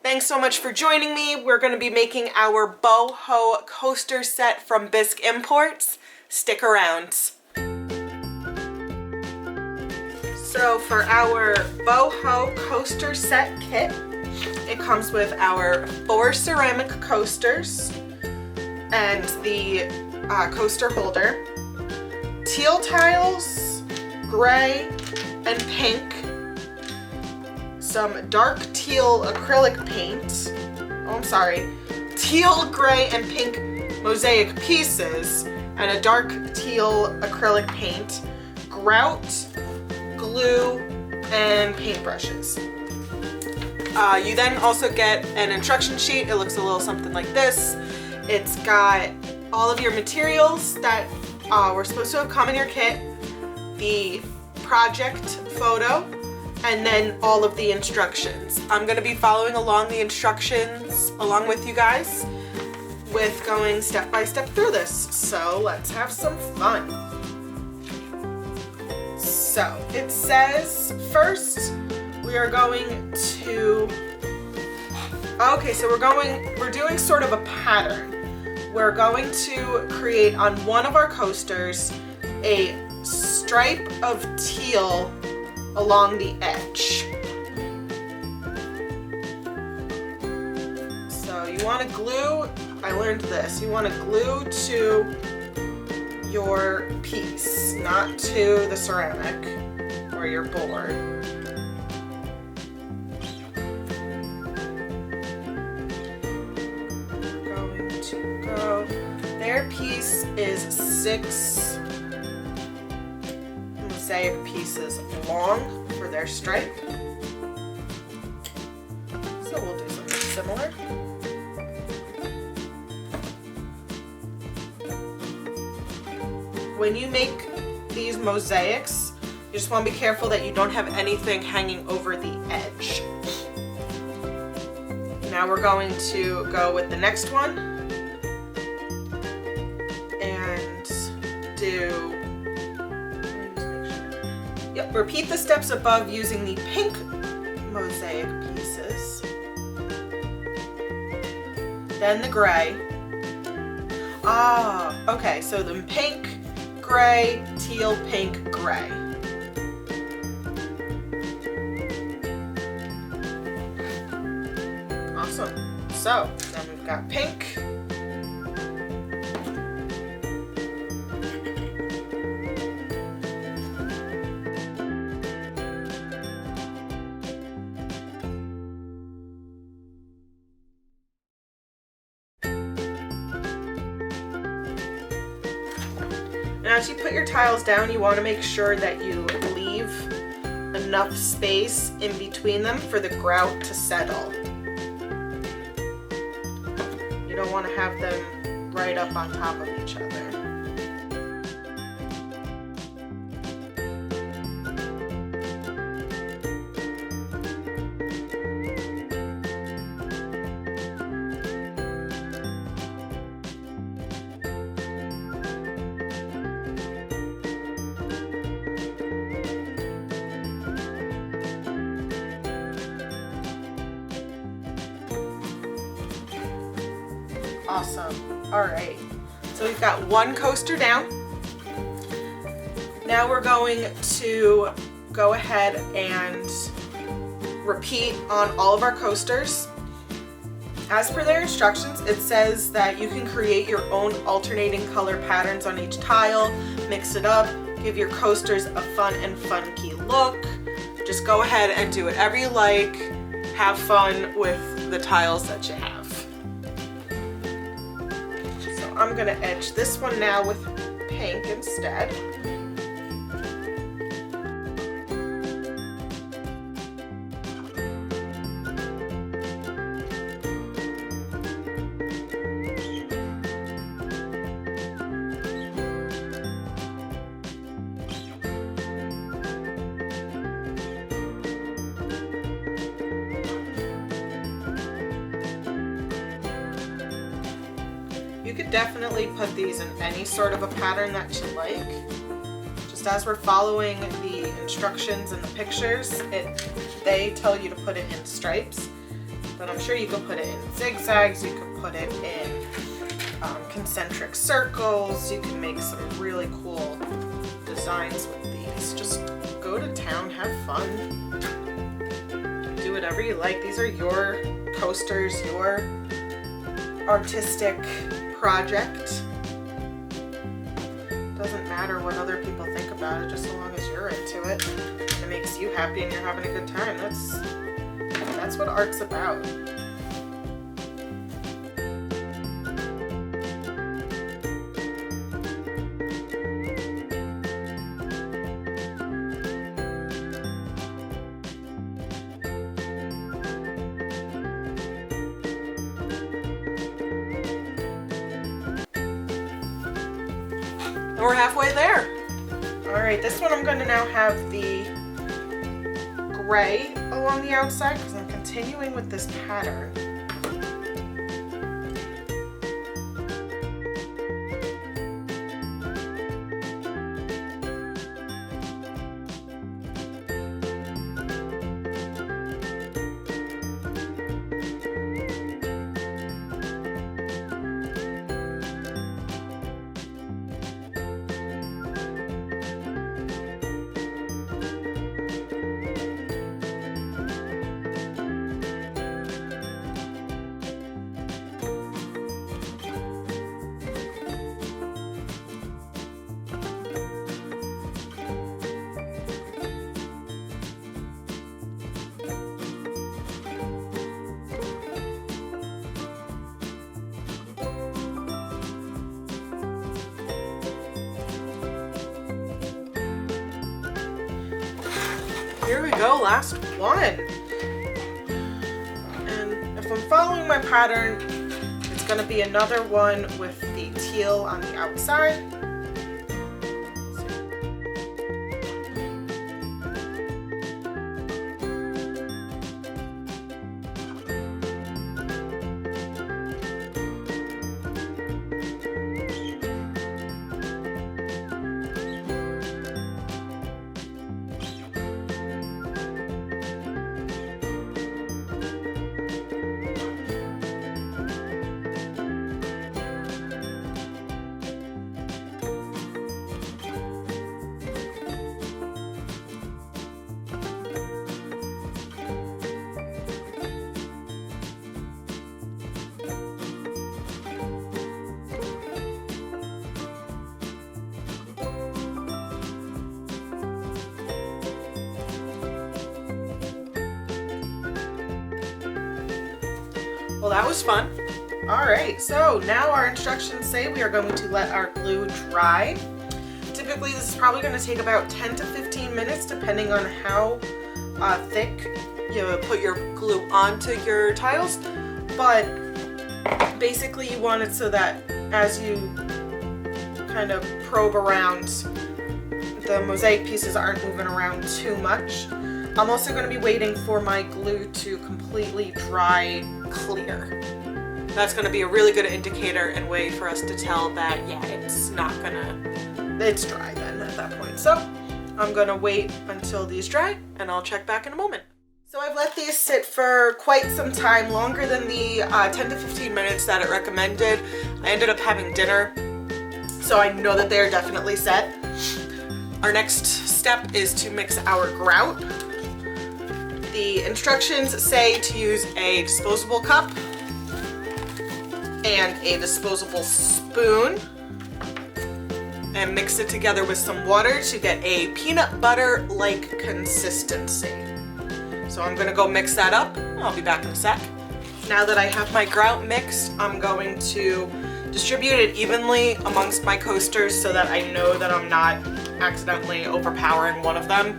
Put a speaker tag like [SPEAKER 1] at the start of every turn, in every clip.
[SPEAKER 1] Thanks so much for joining me. We're going to be making our Boho coaster set from Bisque Imports. Stick around. So for our Boho coaster set kit, it comes with our 4 ceramic coasters and the coaster holder, teal tiles, gray and pink, some dark teal acrylic paint, teal, gray and pink mosaic pieces, and a dark teal acrylic paint, grout, glue, and paintbrushes. You then also get an instruction sheet. It looks a little something like this. It's got all of your materials that were supposed to have come in your kit, the project photo, and then all of the instructions. I'm going to be following along the instructions along with you guys with going step by step through this. So let's have some fun. So it says first we are going to, we're doing sort of a pattern. We're going to create on one of our coasters a stripe of teal along the edge. So you want to glue, I learned this, you want to glue to your piece, not to the ceramic or your board. Going to go, their piece is 6 mosaic pieces long for their stripe. So we'll do something similar. When you make these mosaics, you just want to be careful that you don't have anything hanging over the edge. Now we're going to go with the next one and do, repeat the steps above using the pink mosaic pieces, then the gray. Okay, so the pink, gray, teal, pink, gray. Awesome. So then we've got pink, now as you put your tiles down, you want to make sure that you leave enough space in between them for the grout to settle. You don't want to have them right up on top of each other. Awesome. All right. So we've got one coaster down. Now we're going to go ahead and repeat on all of our coasters. As per their instructions, it says that you can create your own alternating color patterns on each tile, mix it up, give your coasters a fun and funky look. Just go ahead and do whatever you like. Have fun with the tiles that you have. I'm going to edge this one now with pink instead. You could definitely put these in any sort of a pattern that you like. Just as we're following the instructions and the pictures, they tell you to put it in stripes. But but I'm sure you can put it in zigzags, you can put it in concentric circles, you can make some really cool designs with these. Just go to town, have fun, do whatever you like. These are your coasters, your artistic project. Doesn't matter what other people think about it, just so long as you're into it and it makes you happy and you're having a good time. That's what art's about. We're halfway there. All right, this one I'm going to now have the gray along the outside because I'm continuing with this pattern. Here we go, last one. And if I'm following my pattern, it's going to be another one with the teal on the outside. Well, that was fun. All right, so now our instructions say we are going to let our glue dry. Typically, this is probably going to take about 10 to 15 minutes, depending on how thick you put your glue onto your tiles. But basically, you want it so that as you kind of probe around, the mosaic pieces aren't moving around too much. I'm also going to be waiting for my glue to completely dry clear. That's going to be a really good indicator and way for us to tell that, yeah, it's dry then at that point. So I'm going to wait until these dry and I'll check back in a moment. So I've let these sit for quite some time, longer than the 10 to 15 minutes that it recommended. I ended up having dinner, so I know that they're definitely set. Our next step is to mix our grout. The instructions say to use a disposable cup and a disposable spoon and mix it together with some water to get a peanut butter-like consistency. So I'm gonna go mix that up. I'll be back in a sec. Now that I have my grout mixed, I'm going to distribute it evenly amongst my coasters so that I know that I'm not accidentally overpowering one of them.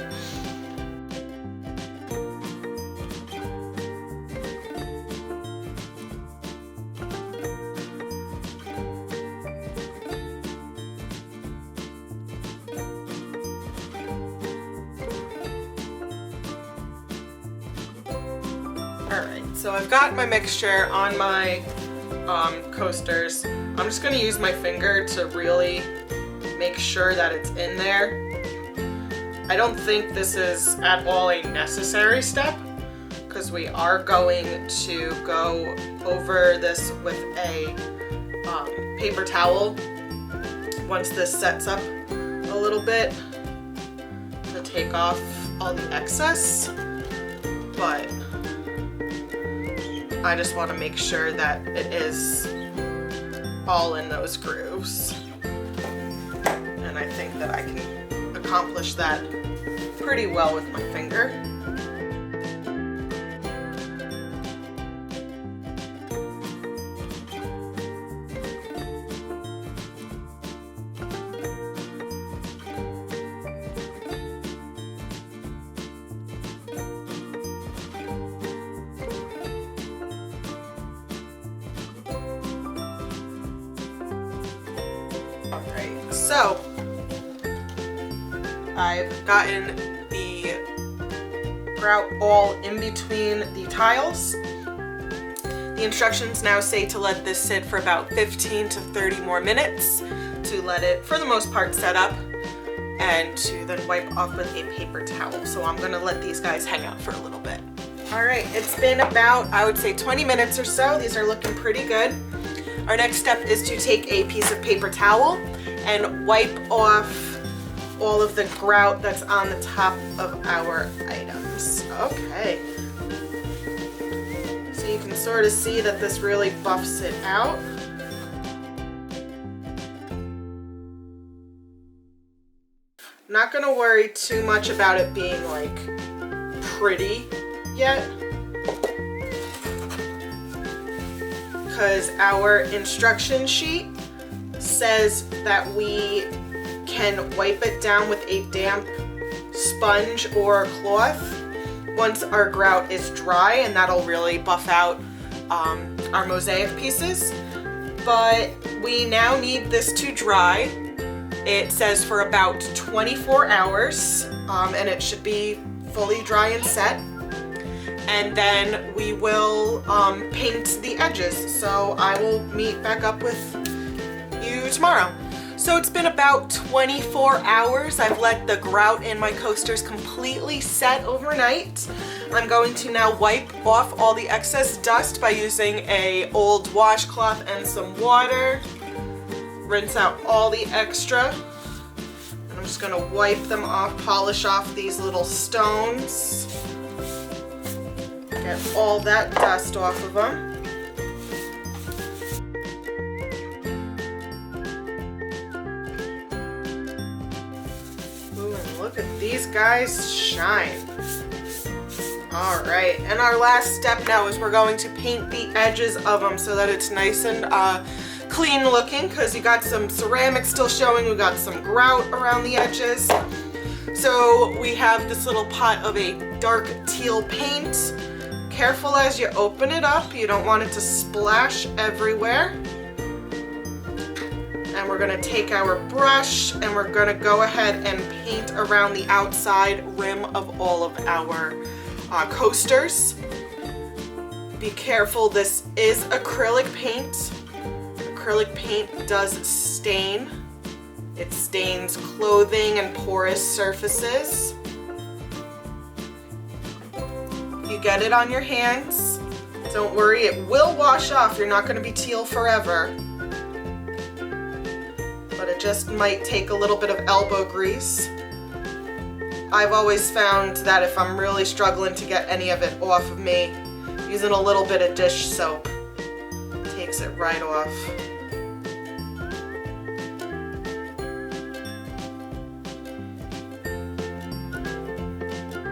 [SPEAKER 1] Alright, so I've got my mixture on my coasters. I'm just going to use my finger to really make sure that it's in there. I don't think this is at all a necessary step, because we are going to go over this with a paper towel once this sets up a little bit to take off all the excess, but I just want to make sure that it is all in those grooves, and I think that I can accomplish that pretty well with my finger. Alright, so I've gotten the grout all in between the tiles. The instructions now say to let this sit for about 15 to 30 more minutes to let it, for the most part, set up, and to then wipe off with a paper towel. So I'm gonna let these guys hang out for a little bit. Alright, it's been about, I would say, 20 minutes or so. These are looking pretty good. Our next step is to take a piece of paper towel and wipe off all of the grout that's on the top of our items. Okay. So you can sort of see that this really buffs it out. I'm not gonna worry too much about it being like pretty yet, because our instruction sheet says that we can wipe it down with a damp sponge or cloth once our grout is dry, and that'll really buff out our mosaic pieces. But we now need this to dry. It says for about 24 hours, and it should be fully dry and set. And then we will paint the edges. So I will meet back up with you tomorrow. So it's been about 24 hours. I've let the grout in my coasters completely set overnight. I'm going to now wipe off all the excess dust by using an old washcloth and some water. Rinse out all the extra. And I'm just gonna wipe them off, polish off these little stones. Get all that dust off of them. Ooh, and look at these guys shine. All right, and our last step now is we're going to paint the edges of them so that it's nice and clean looking, because you got some ceramic still showing, we got some grout around the edges. So we have this little pot of a dark teal paint. Careful as you open it up, you don't want it to splash everywhere. And we're gonna take our brush and we're gonna go ahead and paint around the outside rim of all of our coasters. Be careful, this is acrylic paint. Acrylic paint does stain. It stains clothing and porous surfaces. You get it on your hands. Don't worry, it will wash off. You're not going to be teal forever. But it just might take a little bit of elbow grease. I've always found that if I'm really struggling to get any of it off of me, using a little bit of dish soap takes it right off.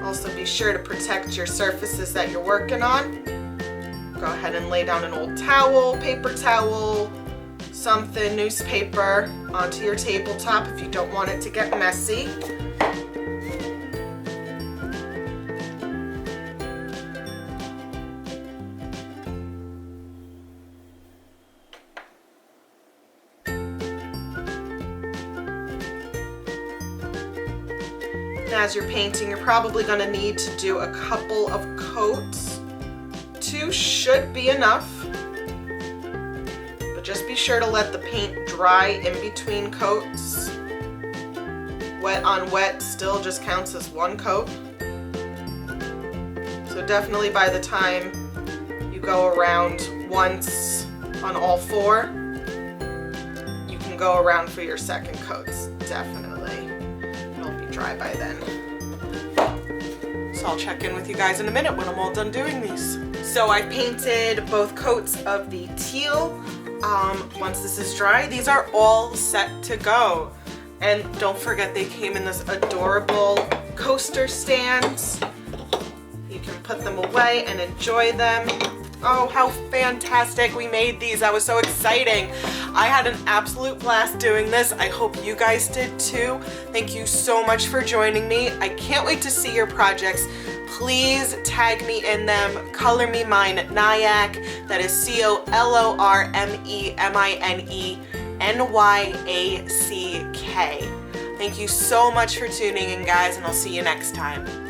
[SPEAKER 1] Also, be sure to protect your surfaces that you're working on. Go ahead and lay down an old towel, paper towel, something, newspaper, onto your tabletop if you don't want it to get messy. As you're painting, you're probably going to need to do a couple of coats. 2 should be enough, but just be sure to let the paint dry in between coats. Wet on wet still just counts as 1 coat. So definitely by the time you go around once on all 4, you can go around for your second coats, definitely. It'll be dry by then. So I'll check in with you guys in a minute when I'm all done doing these. So I painted both coats of the teal. Once this is dry, these are all set to go. And don't forget they came in this adorable coaster stand. You can put them away and enjoy them. Oh, how fantastic we made these. That was so exciting. I had an absolute blast doing this. I hope you guys did too. Thank you so much for joining me. I can't wait to see your projects. Please tag me in them. Color Me Mine Nyack. That is ColorMeMineNyack. Thank you so much for tuning in, guys, and I'll see you next time.